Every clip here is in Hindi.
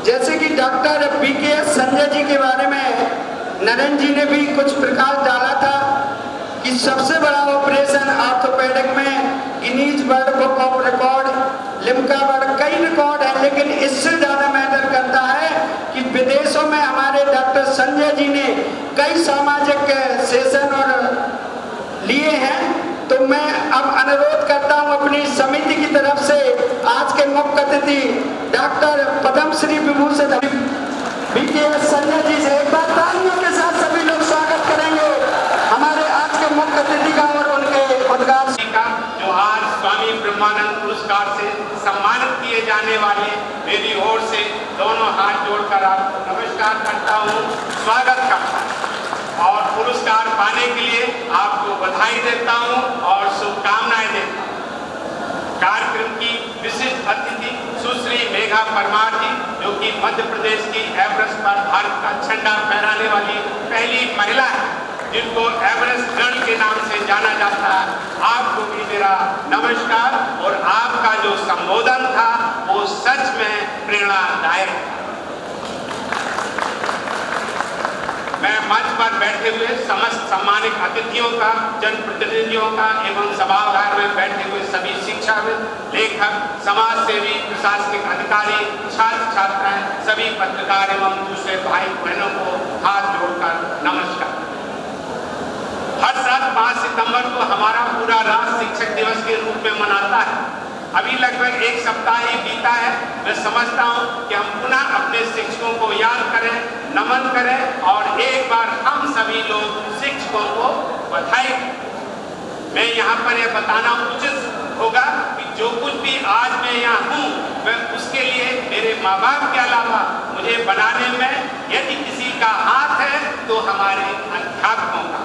जैसे कि डॉक्टर BKS संजय जी के बारे में नरेंद्र जी ने भी कुछ प्रकाश डाला था कि सबसे बड़ा ऑपरेशन ऑर्थोपेडिक में Guinness world book of record, Limca world, कई रिकॉर्ड है, लेकिन इससे ज्यादा मैटर करता है कि विदेशों में हमारे डॉक्टर संजय जी ने कई सामाजिक सेशन और लिए हैं। तो मैं अब अनुरोध करता हूं अपनी समिति की तरफ से आज के मुख्य अतिथि डॉक्टर पद्मश्री विभूषण BKS संजय जी से एक बार तालियों के साथ सभी लोग स्वागत करेंगे हमारे आज के मुख्य अतिथि का और उनके उद्घाटन का, जो आज स्वामी ब्रह्मानंद पुरस्कार से सम्मानित किए जाने वाले, मेरी ओर से दोनों हाथ जोड़कर आपको नमस्कार करता हूँ, स्वागत करता हूँ और पुरस्कार पाने के लिए आपको बधाई देता हूँ और शुभकामनाएं देता हूँ। कार्यक्रम की विशिष्ट अतिथि सुश्री मेघा परमार जी, जो कि मध्य प्रदेश की एवरेस्ट पर भारत का झंडा फहराने वाली पहली महिला है, जिनको एवरेस्ट गर्ल के नाम से जाना जाता है। आपको भी मेरा नमस्कार और आपका जो संबोधन था वो सच में प्रेरणादायक था। मैं मंच पर बैठे हुए समस्त सम्मानित अतिथियों का, जनप्रतिनिधियों का एवं सभागार में बैठे हुए सभी शिक्षाविद, लेखक, समाज सेवी, प्रशासनिक अधिकारी, छात्र छात्राएं, सभी पत्रकार एवं दूसरे भाई बहनों को हाथ जोड़कर नमस्कार। हर साल 5 सितंबर को हमारा पूरा राष्ट्र शिक्षक दिवस के रूप में मनाता है। अभी लगभग एक सप्ताह ही बीता है। मैं समझता हूं कि हम पुनः अपने शिक्षकों को याद करें, नमन करें और एक बार हम सभी लोग शिक्षकों को बधाई दें। मैं यहाँ पर यह बताना उचित होगा कि जो कुछ भी आज मैं यहाँ हूँ, मैं उसके लिए मेरे माँ बाप के अलावा मुझे बनाने में यदि किसी का हाथ है तो हमारे अध्यापकों का,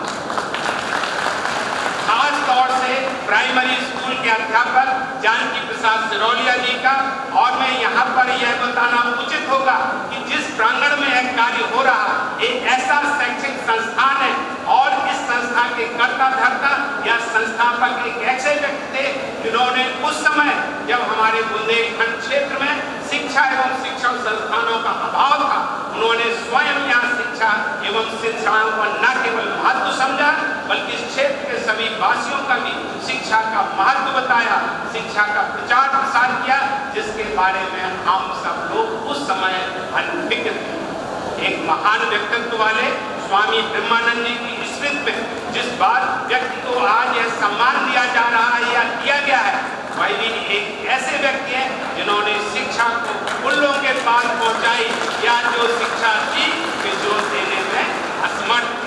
खास तौर से प्राइमरी स्कूल के अध्यापक जानकी प्रसाद सिरौलिया जी का। और मैं यहाँ पर यह बताना उचित होगा कि जिस प्रांगण में यह कार्य हो रहा, एक ऐसा शैक्षिक संस्थान है और इस संस्था के कर्ता धर्ता या संस्थापक एक ऐसे व्यक्ति थे जिन्होंने उस समय जब हमारे बुंदेलखंड क्षेत्र में शिक्षा एवं शिक्षण संस्थानों का अभाव था, उन्होंने स्वयं यहाँ शिक्षा एवं शिक्षाओं का न केवल महत्व समझा बल्कि इस क्षेत्र के सभी वासियों का भी शिक्षा का महत्व बताया, शिक्षा का प्रचार प्रसार किया, जिसके बारे में हम सब लोग उस समय अनभिज्ञ थे। एक महान व्यक्तित्व वाले स्वामी ब्रह्मानंद जी की स्मृति में जिस बात व्यक्ति को आज यह सम्मान दिया जा रहा है या दिया गया है, वह भी एक ऐसे व्यक्ति हैं जिन्होंने शिक्षा को उन लोगों के पास पहुंचाई या जो शिक्षा थी कि जो देने में असमर्थ।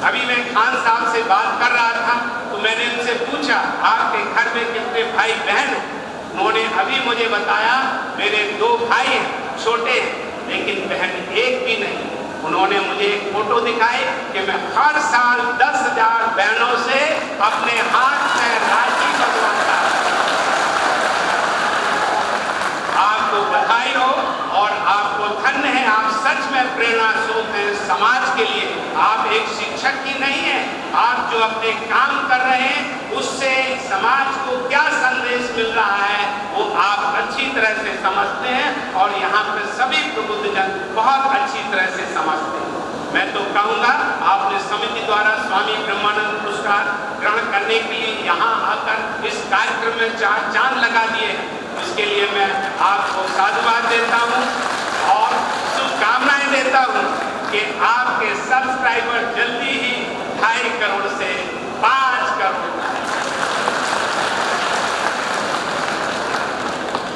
अभी मैं खान साहब से बात कर रहा था तो मैंने उनसे पूछा, आपके घर में कितने भाई बहन हैं? उन्होंने अभी मुझे बताया, मेरे 2 भाई हैं, छोटे हैं, लेकिन बहन एक भी नहीं। उन्होंने मुझे एक फोटो दिखाई कि मैं हर साल 10,000 बहनों से अपने हाथ में राखी बंधवाता। आपको बधाई हो और आपको धन्य है, आप सच में प्रेरणा स्रोत हैं समाज के लिए। आप एक शिक्षक ही नहीं है, आप जो अपने काम कर रहे हैं उससे समाज को क्या संदेश मिल रहा है वो आप अच्छी तरह से समझते हैं और यहाँ पे सभी प्रबुद्धजन बहुत अच्छी तरह से समझते हैं। मैं तो कहूँगा आपने समिति द्वारा स्वामी ब्रह्मानंद पुरस्कार ग्रहण करने के लिए यहाँ आकर इस कार्यक्रम में 4 चांद लगा दिए हैं। इसके लिए मैं आपको साधुवाद देता हूँ और शुभकामनाएं देता हूँ कि आपके सब्सक्राइबर जल्दी ही 2.5 करोड़ से 5 करोड़।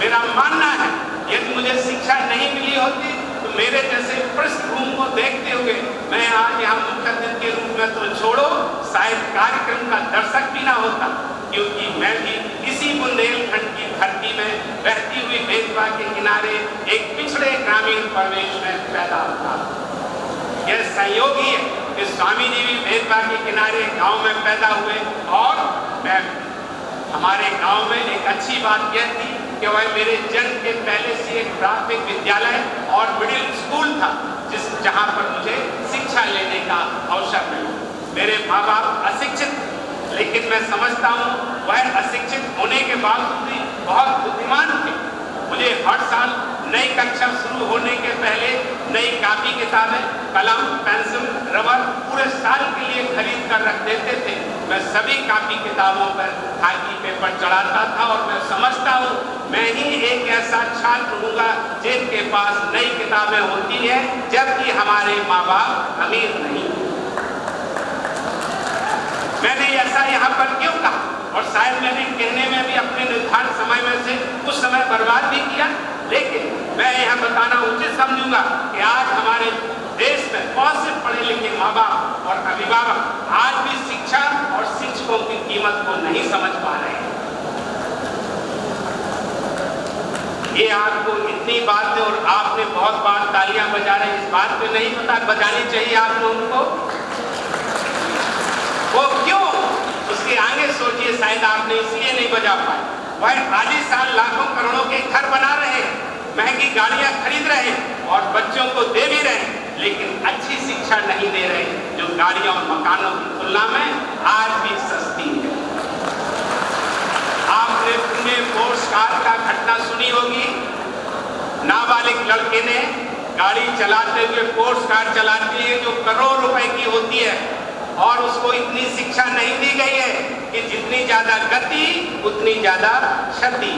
मेरा मानना है यदि मुझे शिक्षा नहीं मिली होती तो मेरे जैसे पृष्ठभूमि को देखते हुए मैं आज यहाँ मुख्य अतिथि के रूप में तो छोड़ो शायद कार्यक्रम का दर्शक भी ना होता, क्योंकि मैं भी इसी बुंदेलखंड की धरती में बहती हुई बेतवा के किनारे एक पिछड़े ग्रामीण परिवेश में पैदा हुआ। यह संयोग ही है कि स्वामी जी भी बेतवा के किनारे गांव में पैदा हुए और मैं हमारे गांव में एक अच्छी बात यह थी कि वह मेरे जन्म के पहले से एक प्राथमिक विद्यालय और मिडिल स्कूल था जहां पर मुझे शिक्षा लेने का अवसर मिला। मेरे माँ बाप अशिक्षित, लेकिन मैं समझता हूँ वह अशिक्षित होने के बावजूद भी बहुत बुद्धिमान थे। मुझे हर साल नई कक्षा शुरू होने के पहले नई कापी किताबें, कलम, पेंसिल, रबर पूरे साल के लिए खरीद कर रख देते थे। मैं सभी कापी किताबों पर खाकी पेपर चढ़ाता था और मैं समझता हूँ मैं ही एक ऐसा छात्र हूँगा जिनके पास नई किताबें होती है, जबकि हमारे माँ बाप अमीर नहीं। मैंने ऐसा यहाँ पर क्यों कहा, और शायद मैंने कहने में भी अपने निर्धारित समय में से कुछ समय बर्बाद भी किया, लेकिन मैं यह बताना उचित समझूंगा कि आज हमारे देश में बहुत से पढ़े लिखे माँ बाप और अभिभावक आज भी शिक्षा और शिक्षकों की कीमत को नहीं समझ पा रहे हैं। ये आपको इतनी बातें, और आपने बहुत बार तालियां बजा रहे हैं, इस बात पे नहीं पता बजानी चाहिए आप लोगों को। वो क्यों, उसके आगे सोचिए, शायद आपने इसलिए नहीं बजा पाए। वह आलीशान लाखों करोड़ों के घर बना रहे हैं, महंगी गाड़ियां खरीद रहे हैं और बच्चों को दे भी रहे हैं, लेकिन अच्छी शिक्षा नहीं दे रहे, जो गाड़ियों और मकानों की तुलना में आज भी सस्ती है। आपने पुणे पोर्श कार का घटना सुनी होगी। नाबालिग लड़के ने गाड़ी चलाते हुए, पोर्श कार चलाती है जो करोड़ रुपए की होती है, और उसको इतनी शिक्षा नहीं दी गई है कि जितनी ज्यादा गति उतनी ज्यादा क्षति।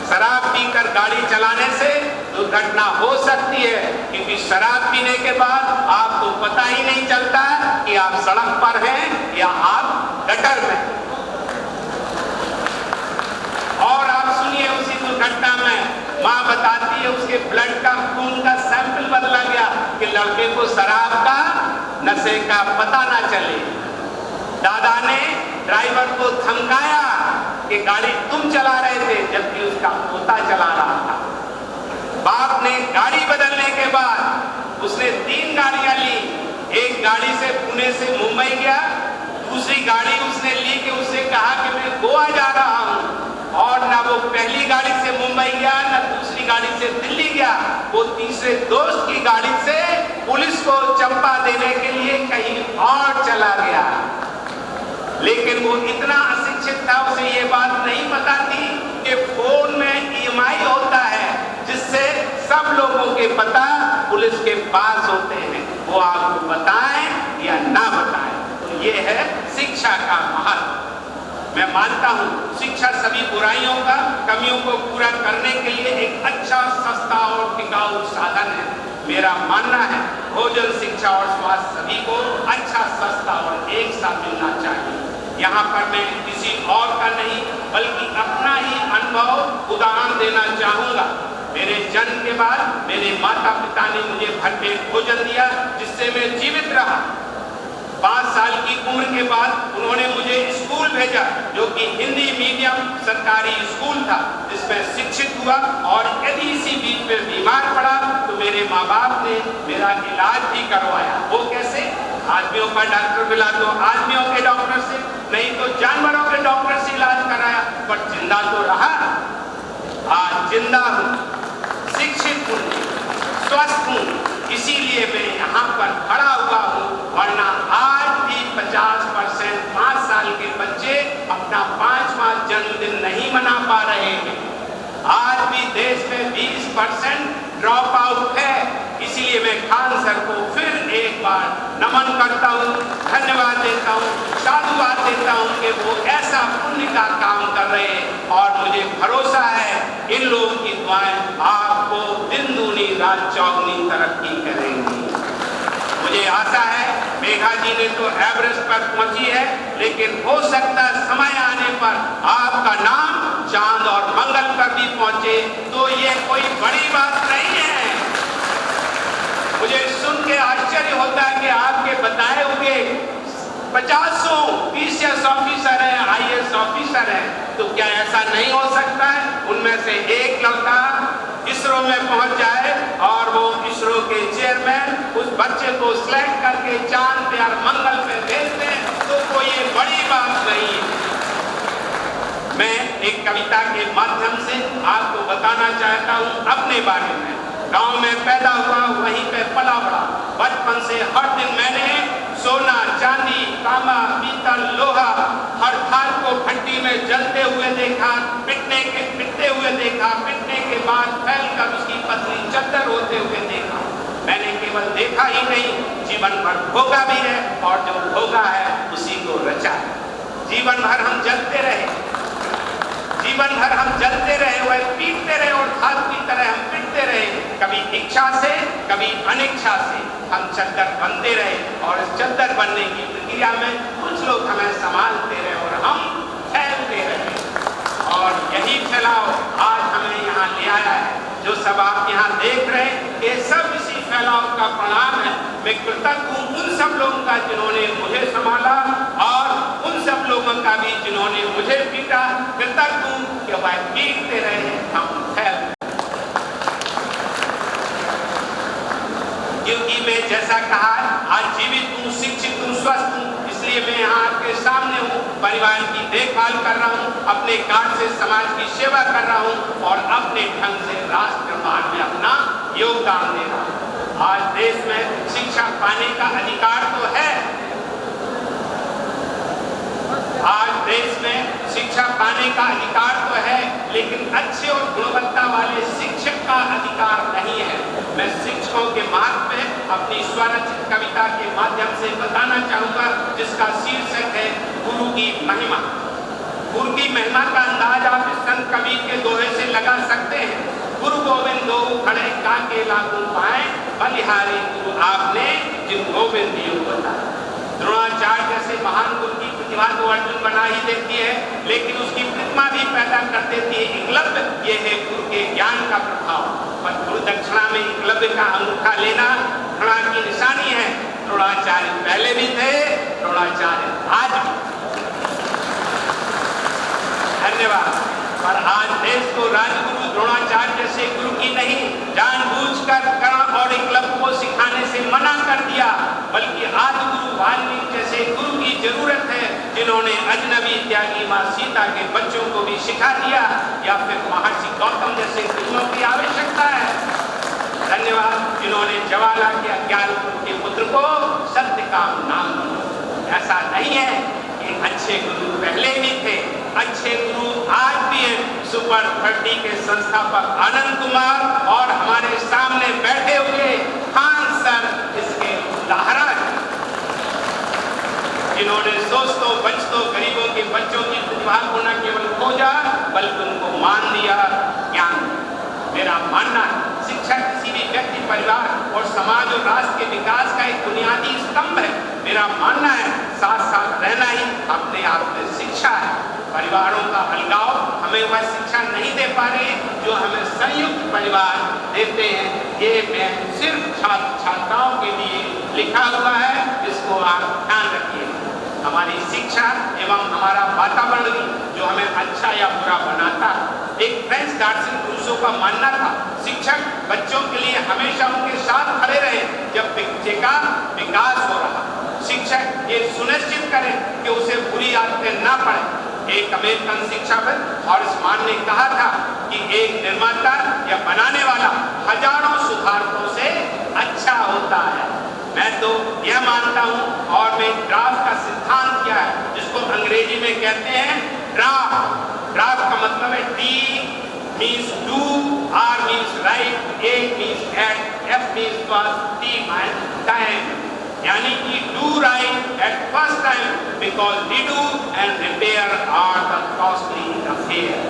शराब पीकर गाड़ी चलाने से दुर्घटना हो सकती है, क्योंकि शराब पीने के बाद आपको पता ही नहीं चलता कि आप सड़क पर हैं या आप गटर में। और आप सुनिए, उसी दुर्घटना में माँ बताती है उसके ब्लड का, खून का सैंपल बदला गया कि लड़के को शराब का, नशे का पता ना चले। दादा ने ड्राइवर को धमकाया कि गाड़ी तुम चला रहे थे, जबकि उसका पोता चला रहा था। बाप ने गाड़ी बदलने के बाद उसने 3 गाड़ियां ली। एक गाड़ी से पुणे से मुंबई गया, दूसरी गाड़ी उसने ली कि उससे कहा कि मैं गोवा जा रहा हूं, और ना वो पहली गाड़ी से मुंबई गया, ना दूसरी गाड़ी से दिल्ली गया, वो तीसरे दोस्त की गाड़ी से पुलिस को चंपा देने के लिए कहीं और चला गया। लेकिन वो इतना अशिक्षित था, उसे ये बात नहीं पता थी कि फोन में EMI होता है, जिससे सब लोगों के पता पुलिस के पास होते हैं, वो आपको बताएं या ना बताएं। तो ये है शिक्षा का महत्व। मैं मानता हूँ शिक्षा सभी बुराइयों का, कमियों को पूरा करने के लिए एक अच्छा, सस्ता और टिकाऊ साधन है। मेरा मानना है भोजन, शिक्षा और स्वास्थ्य सभी को अच्छा, सस्ता और एक साथ मिलना चाहिए। यहाँ पर मैं किसी और का नहीं बल्कि अपना ही अनुभव उदाहरण देना चाहूँगा। मेरे जन्म के बाद मेरे माता पिता ने मुझे भरपेट भोजन दिया, जिससे मैं जीवित रहा। 5 साल की उम्र के बाद उन्होंने मुझे स्कूल भेजा, जो कि हिंदी मीडियम सरकारी स्कूल था, जिसमें शिक्षित हुआ। और यदि इसी बीच में बीमार पड़ा तो मेरे माँ बाप ने मेरा इलाज भी करवाया। वो कैसे? आदमियों का डॉक्टर मिला तो आदमियों के डॉक्टर से, नहीं तो जानवरों के डॉक्टर से इलाज कराया, पर जिंदा तो रहा। आज जिंदा हूँ, शिक्षित हूँ, स्वस्थ हूँ, इसीलिए मैं यहाँ पर खड़ा हुआ हूँ। वरना आज भी 50% 5 साल के बच्चे अपना 5वां जन्मदिन नहीं मना पा रहे हैं। आज भी देश में 20% ड्रॉप आउट है। इसीलिए मैं खान सर को फिर एक बार नमन करता हूँ, धन्यवाद देता हूँ, साधुवाद देता हूँ कि वो ऐसा पुण्य का काम कर रहे हैं। और मुझे भरोसा है इन लोगों की दुआएं आपको दिन दूनी रात चौगुनी तरक्की करेंगी। मुझे आशा है मेघा जी ने तो एवरेस्ट पर पहुंची है, लेकिन हो सकता है समय आने पर आपका नाम चांद और मंगल पर भी पहुंचे, तो ये कोई बड़ी बात नहीं है। मुझे सुन के आश्चर्य होता है कि आपके बताए हुए 50 PCS ऑफिसर हैं, IAS ऑफिसर हैं, तो क्या ऐसा नहीं हो सकता है उनमें से एक लड़का इसरो में पहुंच जाए और वो इसरो के चेयरमैन उस बच्चे को सिलेक्ट करके चांद पे और मंगल पे भेज दें, तो कोई ये बड़ी बात नहीं है। मैं एक कविता के माध्यम से आपको बताना चाहता हूँ अपने बारे में। गांव में पैदा हुआ, वहीं पे पला बड़ा। बचपन से हर दिन मैंने सोना, चांदी, तांबा, पीतल, लोहा, हर थाल को भट्टी में जलते हुए देखा, पिटते हुए देखा, पिटने के बाद फैलकर उसकी मुचद्दर होते हुए देखा। मैंने केवल देखा ही नहीं, जीवन भर भोगा भी है, और जो भोगा है उसी को रचा है। जीवन भर हम जलते रहे, जीवन भर हम जलते रहे, वह पीटते रहे और खाद की तरह हम पिटते रहे। कभी इच्छा से, कभी अनिच्छा से हम चद्दर बनते रहे, और इस चद्दर बनने की प्रक्रिया में कुछ लोग हमें संभालते रहे और हम फैलते रहे। और यही फैलाव आज हमें यहाँ ले आया है। जो सब आप यहाँ देख रहे हैं, ये सब इसी फैलाव का परिणाम है। मैं कृतज्ञ हूँ उन सब लोगों का जिन्होंने मुझे संभाला, और उन सब लोगों का भी जिन्होंने मुझे पीटा। कृतज्ञ हूँ कि वह पीटते रहे, हम फैल। क्योंकि मैं जैसा कहा, आज जीवित हूँ, शिक्षित हूँ, स्वस्थ हूँ, इसलिए मैं यहाँ आपके सामने हूँ। परिवार की देखभाल कर रहा हूँ, अपने कार्य से समाज की सेवा कर रहा हूँ, और अपने ढंग से राष्ट्र निर्माण में अपना योगदान दे रहा हूँ। आज देश में शिक्षा पाने का अधिकार तो है, आज देश में शिक्षा पाने का अधिकार तो है, लेकिन अच्छे और गुणवत्ता वाले शिक्षक का अधिकार नहीं है। मैं शिक्षकों के मार्ग पे अपनी स्वरचित कविता के माध्यम से बताना चाहूंगा, जिसका शीर्षक है गुरु की महिमा। गुरु की महिमा का अंदाज आप इस संत कबीर के दोहे से लगा सकते हैं। गुरु गोविंद दो खड़े काके लागू पाए, बलिहारी गुरु आपने जिन गोविंद दियो बताए। द्रोणाचार्य जैसे महान गुरु की प्रतिभा तो अर्जुन बना ही देती है, लेकिन उसकी प्रतिमा भी पैदा कर देती है एकलव्य। ये है गुरु के ज्ञान का प्रभाव। पर गुरु दक्षिणा में एकलव्य का अंगूठा लेना घृणा की निशानी है। द्रोणाचार्य पहले भी थे, द्रोणाचार्य आज भी। धन्यवाद। पर आज देश को राजगुरु द्रोणाचार्य जैसे गुरु की नहीं, जानबूझकर कर्ण और एकलव्य को सिखाने से मना कर दिया, बल्कि आदि गुरु वाल्मीकि जैसे गुरु की जरूरत है, जिन्होंने अजनबी त्यागी माँ सीता के बच्चों को भी सिखा दिया, या फिर महर्षि गौतम जैसे गुरुओं की आवश्यकता है। धन्यवाद, जिन्होंने ज्वाला के अज्ञान के पुत्र को सत्य का नाम दिया। ऐसा नहीं है कि अच्छे गुरु पहले भी थे, अच्छे गुरु आज भी हैं। सुपर 30 के संस्थापक आनंद कुमार और हमारे सामने बैठे हुए खान सर इसके उदाहरण हैं, जिन्होंने सोचतों बचतों गरीबों के बच्चों की प्रतिभा को न केवल खोजा, बल्कि उनको मान दिया, ज्ञान। मेरा मानना है शिक्षा किसी भी व्यक्ति, परिवार और समाज और राष्ट्र के विकास का एक बुनियादी स्तंभ है। मेरा मानना है साथ साथ रहना ही अपने आप में शिक्षा है। परिवारों का अलगाव हमें वह शिक्षा नहीं दे पा रहे जो हमें संयुक्त परिवार देते हैं। ये मैं सिर्फ छात्र छात्राओं के लिए लिखा हुआ है, इसको आप ध्यान रखिए। हमारी शिक्षा एवं हमारा वातावरण भी जो हमें अच्छा या बुरा बनाता है। एक फ्रेंच दार्शनिक रूसो का मानना था, शिक्षक बच्चों के लिए हमेशा उनके साथ खड़े रहे जब बच्चे का विकास हो रहा। शिक्षक ये सुनिश्चित करें कि उसे बुरी आदतें न पड़े। एक अमेरिकन शिक्षाविद हॉरिस मान ने कहा था कि एक निर्माता या बनाने वाला हजारों सुधारकों से अच्छा होता है। मैं तो यह मानता हूँ, और मैं ड्राफ्ट का सिद्धांत किया है, जिसको अंग्रेजी में कहते हैं ड्राफ्ट। ड्राफ्ट का मतलब है D means do, R means right, A means act, F means first, T means time। यानी कि do right at first time because redo and repair are the costly affair।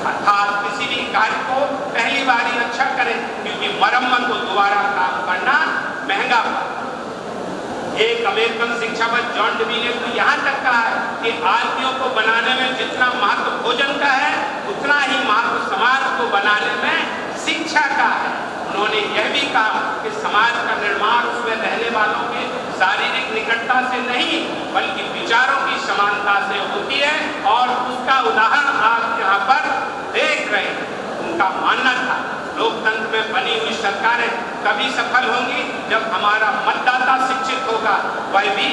अर्थात किसी भी कार्य को पहली बार ही अच्छा करें, क्योंकि मरम्मत को दोबारा काम करना महंगा पड़ता है। एक अमेरिकन शिक्षाविद जॉन डबी ने तो यहाँ तक कहा है कि आदमियों को बनाने में जितना महत्व भोजन का है, उतना ही महत्व समाज को बनाने में शिक्षा का है। उन्होंने यह भी कहा कि समाज का निर्माण उसमें रहने वालों के शारीरिक निकटता से नहीं, बल्कि विचारों की समानता से होती है, और उसका उदाहरण आप यहाँ पर देख रहे हैं। उनका मानना था लोकतंत्र में बनी हुई सरकारें तभी सफल होंगी जब हमारा मतदाता शिक्षित होगा, वह भी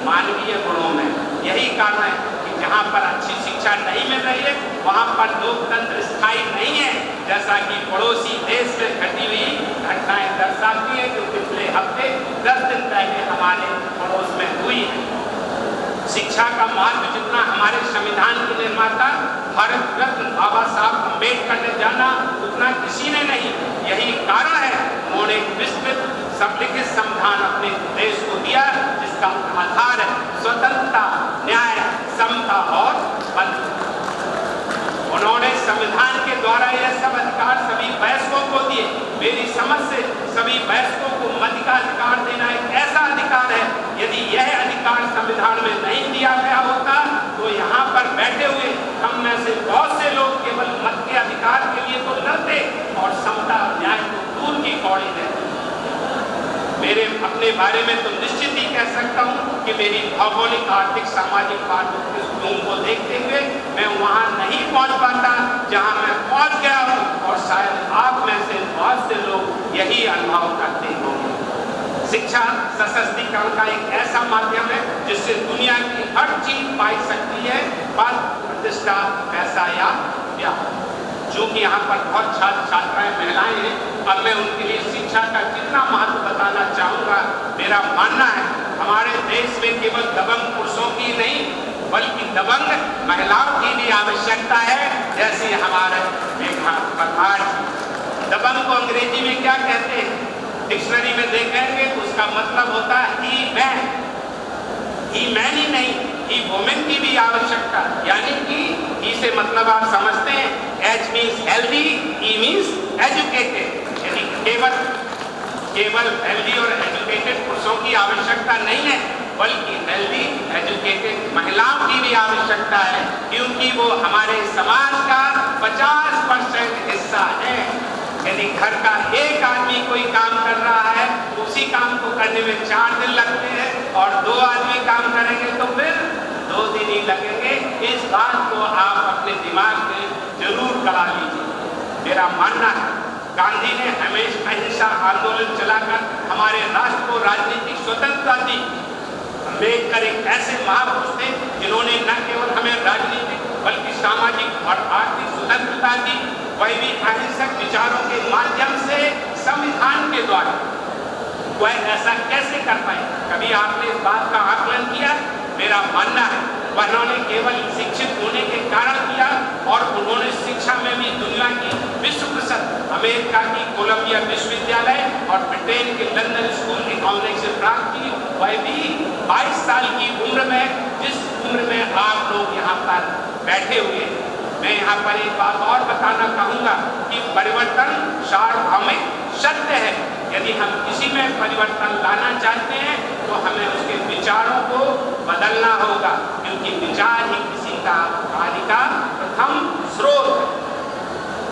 मानवीय गुणों में। यही कारण है कि जहाँ पर अच्छी शिक्षा नहीं मिल रही है, वहाँ पर लोकतंत्र स्थायी नहीं है। जैसा कि पड़ोसी देश में घटी हुई घटनाएं दर्शाती है, जो पिछले हफ्ते 10 दिन पहले हमारे पड़ोस में हुई है। शिक्षा का महत्व जितना हमारे संविधान के निर्माता भारत रत्न बाबा साहब अम्बेडकर ने जाना, उतना किसी ने नहीं। यही कारण है समलिखित संविधान अपने देश को दिया, जिसका आधार है स्वतंत्रता, न्याय, समता और बंधुता। उन्होंने संविधान के द्वारा यह सब अधिकार सभी वयस्कों को दिए। मेरी समझ से सभी वयस्कों को मताधिकार देना एक ऐसा अधिकार है, यदि यह अधिकार संविधान में नहीं दिया गया होता तो यहाँ पर बैठे हुए हम में से बहुत से लोग केवल मत के अधिकार के लिए तो लड़ते और समता न्याय को दूर की कौड़ी देते। मेरे अपने बारे में तो निश्चित ही कह सकता हूँ कि मेरी भौगोलिक, आर्थिक, सामाजिक पृष्ठभूमि को देखते हुए मैं वहाँ नहीं पहुँच पाता जहाँ मैं पहुँच गया हूँ, और शायद आप में से बहुत से लोग यही अनुभव करते होंगे। शिक्षा सशक्तिकरण का एक ऐसा माध्यम है जिससे दुनिया की हर चीज पाई सकती है, पद, प्रतिष्ठा, पैसा या प्यार। जो कि यहाँ पर बहुत छात्र छात्राएं महिलाएं हैं, अब मैं उनके लिए शिक्षा का कितना महत्व बताना चाहूँगा। मेरा मानना है हमारे देश में केवल दबंग पुरुषों की नहीं बल्कि दबंग महिलाओं की भी आवश्यकता है, जैसे हमारे परमार। दबंग को अंग्रेजी में क्या कहते हैं? डिक्शनरी में देखेंगे तो उसका मतलब होता है ही मैन ही नहीं, ही वुमेन की भी आवश्यकता, यानी कि ही से मतलब आप समझते हैं, H means healthy, E means educated. यानी केवल हेल्दी और एजुकेटेड पुरुषों की आवश्यकता नहीं है, बल्कि हेल्दी एजुकेटेड महिलाओं की भी आवश्यकता है, क्योंकि वो हमारे समाज का 50% हिस्सा है। यदि घर का एक आदमी कोई काम कर रहा है, उसी काम को करने में 4 दिन लगते हैं, और 2 आदमी काम करेंगे तो फिर 2 दिन ही लगेंगे। इस बात को आप अपने दिमाग में जरूर करा लीजिए। मेरा मानना है गांधी ने हमेशा अहिंसा आंदोलन चलाकर हमारे राष्ट्र को राजनीतिक स्वतंत्रता दी। अम्बेडकर एक ऐसे महापुरुष थे जिन्होंने न केवल हमें राजनीतिक बल्कि सामाजिक और आर्थिक स्वतंत्रता दी, वह भी अहिंसक विचारों के माध्यम से संविधान के द्वारा। वह ऐसा कैसे कर पाए? कभी आपने इस बात का आकलन किया? मेरा मानना है वह उन्होंने केवल शिक्षित होने के कारण किया, और उन्होंने शिक्षा में भी दुनिया की विश्व प्रसिद्ध अमेरिका की कोलंबिया विश्वविद्यालय और ब्रिटेन के लंदन स्कूल इकोनॉमिक्स से प्राप्त की, वह भी 22 साल की उम्र में, जिस उम्र में आप लोग यहाँ पर बैठे हुए। मैं यहाँ पर एक बात और बताना चाहूँगा कि परिवर्तन सार्वभौमिक सत्य है। यदि हम किसी में परिवर्तन लाना चाहते हैं तो हमें उसके विचारों को बदलना होगा, क्योंकि विचार ही किसी का कार्य का प्रथम स्रोत है।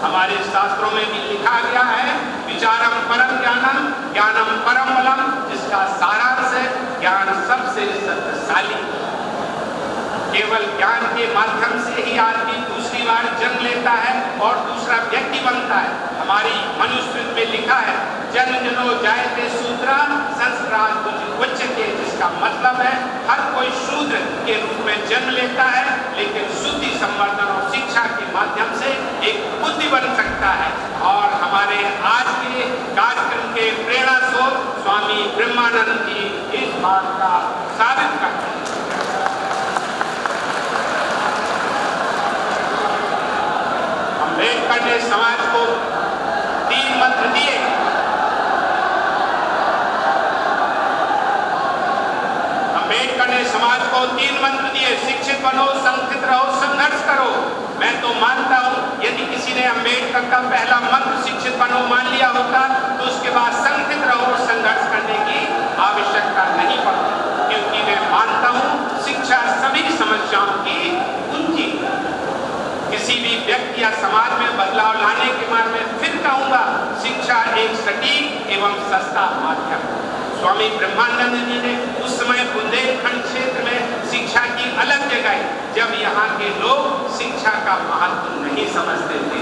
हमारे शास्त्रों में भी लिखा गया है, विचारम परम ज्ञानम, ज्ञानम परम बलम, जिसका सारांश है ज्ञान सबसे शक्तिशाली। केवल ज्ञान के माध्यम से ही आदमी दूसरी बार जन्म लेता है और दूसरा व्यक्ति बनता है। हमारी मनुस्मृति में लिखा है, जन्म जनो जायते शूद्रा संस्कारात् उच्यते, जिसका मतलब है हर कोई शूद्र के रूप में जन्म लेता है, लेकिन शुद्धि, संवर्धन और शिक्षा के माध्यम से एक बुद्धि बन सकता है। और हमारे आज के कार्यक्रम के प्रेरणा स्रोत स्वामी ब्रह्मानंद जी इस बात का साबित करते हैं। अम्बेडकर ने समाज को 3 मंत्र दिए। अम्बेडकर ने समाज को 3 मंत्र दिए, शिक्षित बनो, संस्कृत रहो, संघर्ष करो। मैं तो मानता हूँ यदि किसी ने अम्बेडकर का पहला मंत्र शिक्षित बनो मान लिया होता तो उसके बाद संस्कृत रहो और संघर्ष करने की आवश्यकता नहीं पड़ती, क्योंकि मैं मानता हूँ शिक्षा सभी समस्याओं की कुंजी। किसी भी व्यक्ति या समाज में बदलाव लाने के बाद मैं फिर कहूँगा, शिक्षा एक सटीक एवं सस्ता माध्यम। स्वामी ब्रह्मानंद जी ने उस समय बुंदेलखंड क्षेत्र में शिक्षा की अलग जगह, जब यहाँ के लोग शिक्षा का महत्व नहीं समझते थे।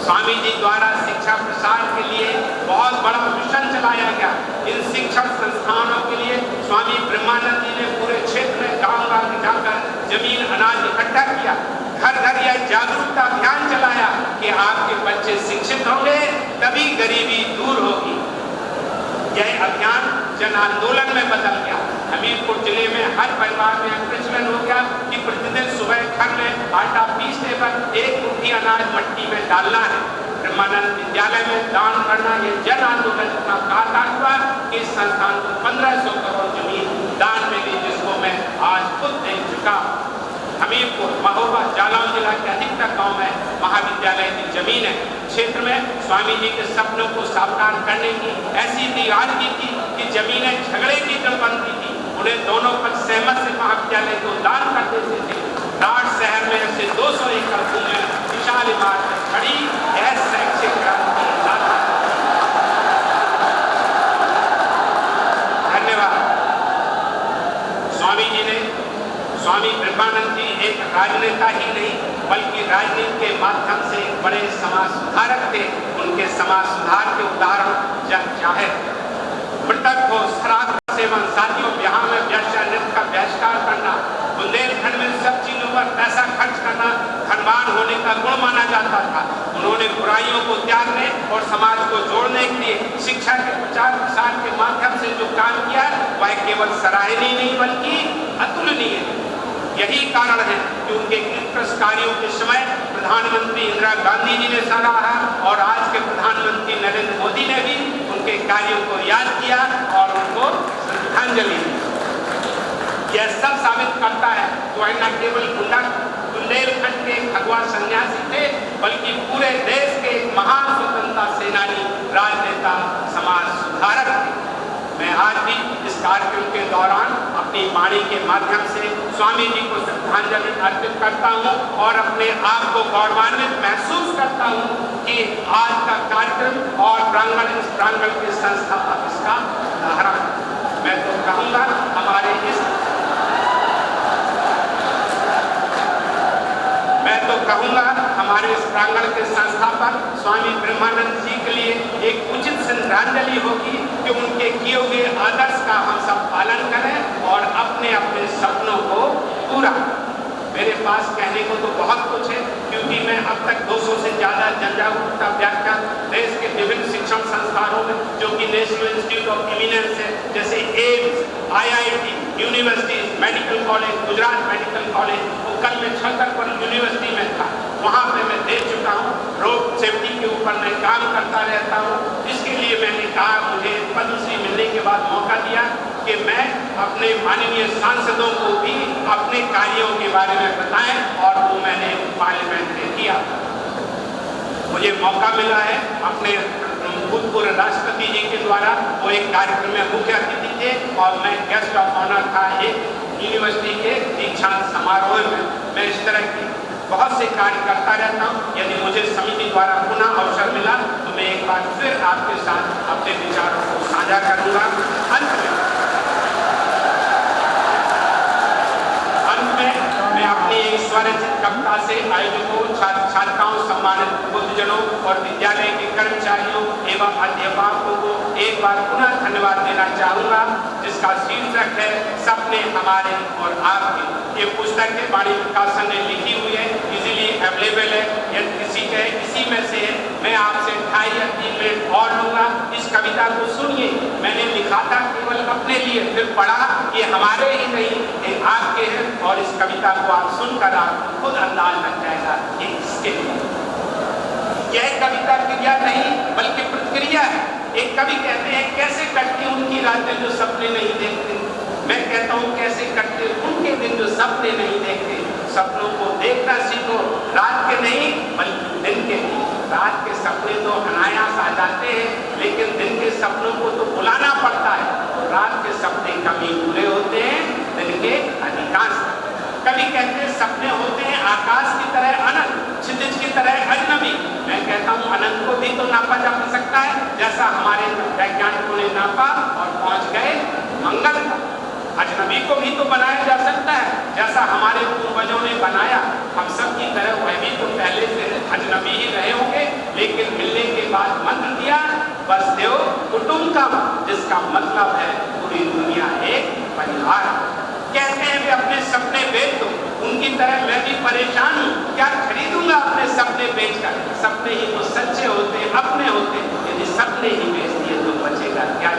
स्वामी जी द्वारा शिक्षा प्रसार के लिए बहुत बड़ा मिशन चलाया गया। इन शिक्षण संस्थानों के लिए स्वामी ब्रह्मानंद जी ने पूरे क्षेत्र में गाँव-गाँव जाकर जमीन, अनाज इकट्ठा किया। घर घर यह जागरूकता अभियान चलाया कि आपके बच्चे शिक्षित होंगे तभी गरीबी दूर होगी। यह अभियान जन आंदोलन में बदल गया। हमीरपुर जिले में हर परिवार में प्रचलन हो गया कि प्रतिदिन सुबह घर में आटा पीसने पर 1 मुट्ठी अनाज मट्टी में डालना है। ब्रह्मानंद विद्यालय में दान करना, यह जन आंदोलन इतना कारगर हुआ कि संस्थान को 1500 करोड़ जमीन दान में दी, जिसको मैं आज खुद देख चुका हूँ। हमीरपुर, महोबा, जालौन जिला के अधिकतर गांव में महाविद्यालय की जमीन है। क्षेत्र में स्वामी जी के सपनों को साकार करने की ऐसी दीवानगी थी कि जमीनें झगड़े की जड़ बनती थी। उन्हें दोनों पक्ष सहमत से महाविद्यालय को दान कर देते थे। राठ शहर में ऐसे 200 एकड़ भूमि विशाल इमारत खड़ी यह शैक्षिक क्रांति लाता है। धन्यवाद। स्वामी ब्रह्मानंद जी एक राजनेता ही नहीं बल्कि राजनीति के माध्यम से बड़े समाज सुधारक थे। उनके समाज सुधार के उदाहरण जग जाहिर। मृतक को शराब सेवन, शादियों ब्याह में वेश्या नृत्य का बहिष्कार करना, बुंदेलखंड में सब चीजों पर पैसा खर्च करना धनवान होने का गुण माना जाता था। उन्होंने बुराइयों को त्यागने और समाज को जोड़ने के लिए शिक्षा के प्रचार प्रसार के माध्यम से जो काम किया वह केवल सराहनीय नहीं बल्कि अतुलनीय है। यही कारण है कि उनके उत्कृष्ट कार्यों के समय प्रधानमंत्री इंदिरा गांधी जी ने सराहा और आज के प्रधानमंत्री नरेंद्र मोदी ने भी उनके कार्यों को याद किया और उनको श्रद्धांजलि दी। यह सब साबित करता है कि वह न केवल बुंदेलखंड के खगवा सन्यासी थे बल्कि पूरे देश के महान स्वतंत्रता सेनानी, राजनेता, समाज सुधारक थे। मैं आज भी इस कार्यक्रम के दौरान अपनी वाणी के माध्यम से स्वामी जी को श्रद्धांजलि अर्पित करता हूं और अपने आप को गौरवान्वित महसूस करता हूं कि आज का कार्यक्रम और प्रांगण इस प्रांगण के संस्थापक इसका उदाहरण। मैं तो कहूँगा हमारे इस प्रांगण के संस्थापक स्वामी ब्रह्मानंद जी के लिए एक उचित श्रद्धांजलि होगी कि उनके किए हुए आदर्श का हम सब पालन करें और अपने अपने सपनों को पूरा। मेरे पास कहने को तो बहुत कुछ है क्योंकि मैं अब तक 200 से ज़्यादा जनजागरूकता व्याख्यान देश के विभिन्न शिक्षण संस्थानों में जो कि नेशनल इंस्टीट्यूट ऑफ इमिनेंस है, जैसे AIIMS, IIT, university, medical college, Gujarat medical college, कल मैं छतरपुर यूनिवर्सिटी में था, वहाँ पे मैं देख चुका हूँ। रोड सेफ्टी के ऊपर मैं काम करता रहता हूँ। इसके लिए मैंने कहा, मुझे पद्मश्री मिलने के बाद मौका दिया कि मैं अपने माननीय सांसदों को भी अपने कार्यों के बारे में बताएं और वो मैंने पार्लियामेंट में किया। मुझे मौका मिला है अपने भूतपूर्व राष्ट्रपति जी के द्वारा, वो एक कार्यक्रम में मुख्य अतिथि थे और मैं गेस्ट ऑफ ऑनर था एक यूनिवर्सिटी के दीक्षांत समारोह में। मैं इस तरह की बहुत से कार्य करता रहता हूँ। यदि मुझे समिति द्वारा पुनः अवसर मिला तो मैं एक बार फिर आपके साथ अपने विचारों को साझा करूँगा। अंत में मैं अपनी एक स्वरचित कविता से आयोजकों, छात्राओं, सम्मानित बुद्धजनों और विद्यालय के कर्मचारियों एवं अध्यापकों को एक बार पुनः धन्यवाद देना चाहूँगा, जिसका शीर्षक है सपने हमारे और आपके। ये पुस्तक है वाणी प्रकाशन ने लिखी हुई है, इजीली अवेलेबल है। यदि किसी के इसी में से मैं आपसे 2.5 या 3 मिनट और लूँगा। इस कविता को सुनिए। मैंने लिखा था केवल अपने लिए, फिर पढ़ा कि हमारे ही नहीं ये आपके हैं और इस कविता को आप सुनकर आप खुद अंदाज लग जाएगा कि किसके लिए। यह कविता क्रिया नहीं बल्कि प्रतिक्रिया है। एक कवि कहते हैं कैसे कटती उनकी रातें जो सपने नहीं देखते। मैं कहता हूँ कैसे कटते उनके दिन जो सपने नहीं देखते। सपनों को देखना सीखो, रात के नहीं बल्कि दिन के भी। रात के सपने तो अनायास आ जाते हैं लेकिन दिन के सपनों को तो बुलाना पड़ता है। रात के सपने कभी पूरे होते हैं, दिन के अधिकांश। कभी कहते हैं सपने होते हैं आकाश की तरह अनंत, क्षितिज की तरह अजनबी। मैं कहता हूँ अनंत को भी तो नापा जा सकता है, जैसा हमारे वैज्ञानिकों ने नापा और पहुंच गए मंगल तक। अजनबी को भी तो बनाया जा सकता है, जैसा हमारे पूर्वजों ने बनाया। हम सब की तरह वह भी तो पहले से अजनबी ही रहे होंगे, लेकिन मिलने के बाद मंत्र दिया वसुधैव कुटुम्बकम, जिसका मतलब है पूरी दुनिया एक परिवार। कहते हैं वे अपने सपने बेच दो, उनकी तरह मैं भी परेशान हूँ, क्या खरीदूंगा अपने सपने बेचकर। सपने ही तो सच्चे होते, अपने होते। यदि सपने ही बेच दिए तो बचेगा क्या?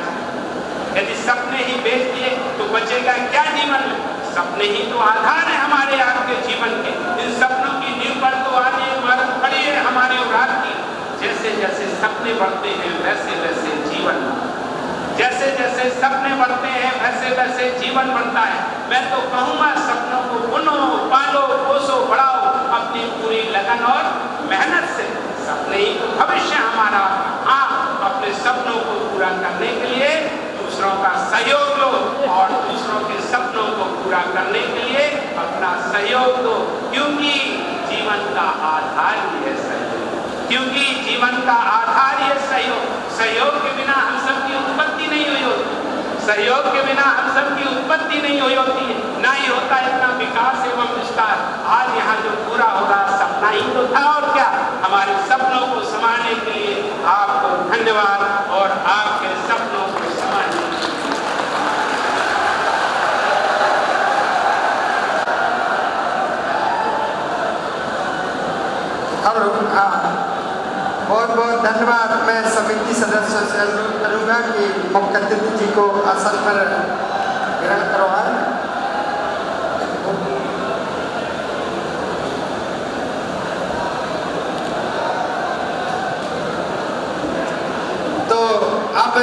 यदि सपने ही बेच दिए तो बचेगा क्या जीवन में? सपने ही तो आधार है हमारे आपके जीवन के। इन सपनों की नींव पर तो आज इमारत खड़ी है हमारे और आपकी। जैसे जैसे सपने बढ़ते हैं वैसे वैसे जीवन, जैसे जैसे जैसे सपने बढ़ते हैं वैसे वैसे जीवन बढ़ता है। मैं तो कहूँगा सपनों को बुनो, पालो, पोसो, बढ़ाओ अपनी पूरी लगन और मेहनत से। सपने ही तो भविष्य हमारा। हाँ, अपने सपनों को पूरा करने के लिए दूसरों का सहयोग लो और दूसरों के सपनों को पूरा करने के लिए अपना सहयोग दो, क्योंकि जीवन का आधार ही है सहयोग। क्योंकि जीवन का आधार ही है सहयोग। सहयोग के बिना हम सब की उत्पत्ति नहीं हुई होती। सहयोग के बिना हम सब की उत्पत्ति नहीं हुई होती है, ना ही होता इतना विकास एवं विस्तार। आज यहाँ जो पूरा हो रहा सपना ही तो था, और क्या। हमारे सपनों को संभालने के लिए आपको धन्यवाद और आपके सपनों को संभालने बहुत बहुत धन्यवाद। मैं समिति सदस्यों से अनुरोध करूंगा कि मुख्य अतिथि जी को आसन पर ग्रहण करवाएं। तो अब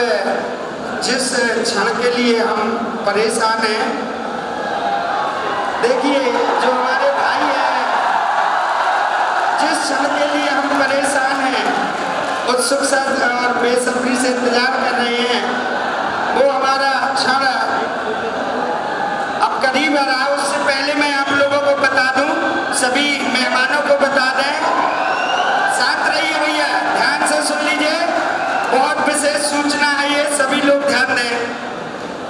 जिस क्षण के लिए हम परेशान हैं, देखिए जो हमारे भाई हैं जिस क्षण के लिए हम परेशान हैं, उत्सुक और बेसब्री से इंतजार कर रहे हैं, वो हमारा क्षण अब करीब आ रहा है। उससे पहले मैं आप लोगों को बता दूं, सभी मेहमानों को बता दें, साथ रहिए भैया, ध्यान से सुन लीजिए, बहुत विशेष सूचना है ये, सभी लोग ध्यान दें।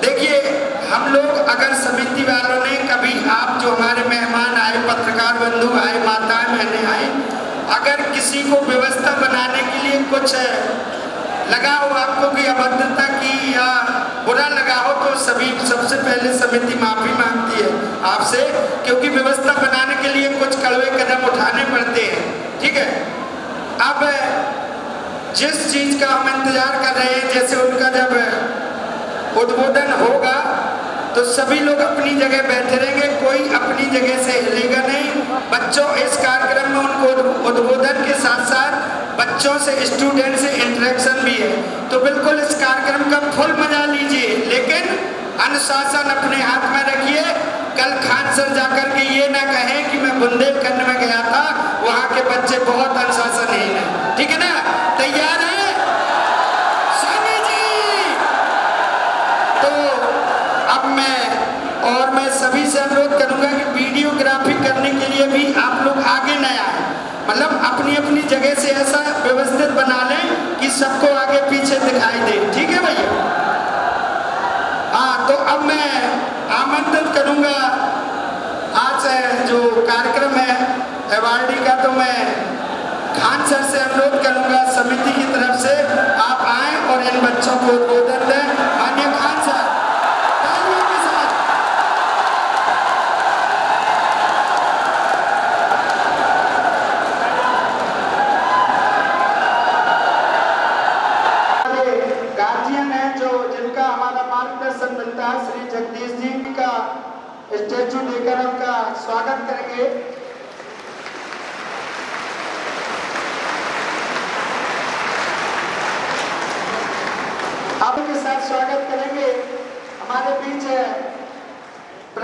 देखिए हम लोग अगर समिति वालों ने कभी, आप जो हमारे मेहमान आए, पत्रकार बंधु आए, माताएं बहनें आई, अगर किसी को व्यवस्था बनाने के लिए कुछ लगा हो आपको कि अभद्रता की या बुरा लगा हो, तो सबसे पहले समिति माफी मांगती है आपसे, क्योंकि व्यवस्था बनाने के लिए कुछ कड़वे कदम उठाने पड़ते हैं। ठीक है, अब जिस चीज का हम इंतजार कर रहे हैं, जैसे उनका जब उद्बोधन होगा तो सभी लोग अपनी जगह बैठे रहेंगे, कोई अपनी जगह से हिलेगा नहीं। बच्चों, इस कार्यक्रम में उनको उद्बोधन के साथ साथ बच्चों से, स्टूडेंट से इंटरेक्शन भी है, तो बिल्कुल इस कार्यक्रम का फुल मजा लीजिए, लेकिन अनुशासन अपने हाथ में रखिए। कल खान सर जाकर के ये ना कहें कि मैं बुंदेलखंड में गया था, वहाँ के बच्चे बहुत अनुशासनहीन है। ठीक है ना, तैयार है स्वामी जी? तो अब मैं सभी से अनुरोध करूंगा कि वीडियोग्राफी करने के लिए भी आप लोग आगे न आए, मतलब अपनी अपनी जगह से ऐसा व्यवस्थित बना लें कि सबको आगे पीछे दिखाई दे। ठीक है भैया? हाँ, तो अब मैं आमंत्रित करूंगा, आज जो कार्यक्रम है अवार्डी का, तो मैं खान सर से अनुरोध करूंगा समिति की तरफ से आप आए और इन बच्चों को उद्बोधन दें। माननीय खान सर, मिलता है, श्री जगदीश जी का स्टैचू देकर उनका स्वागत करेंगे। आपके साथ स्वागत करेंगे हमारे बीच है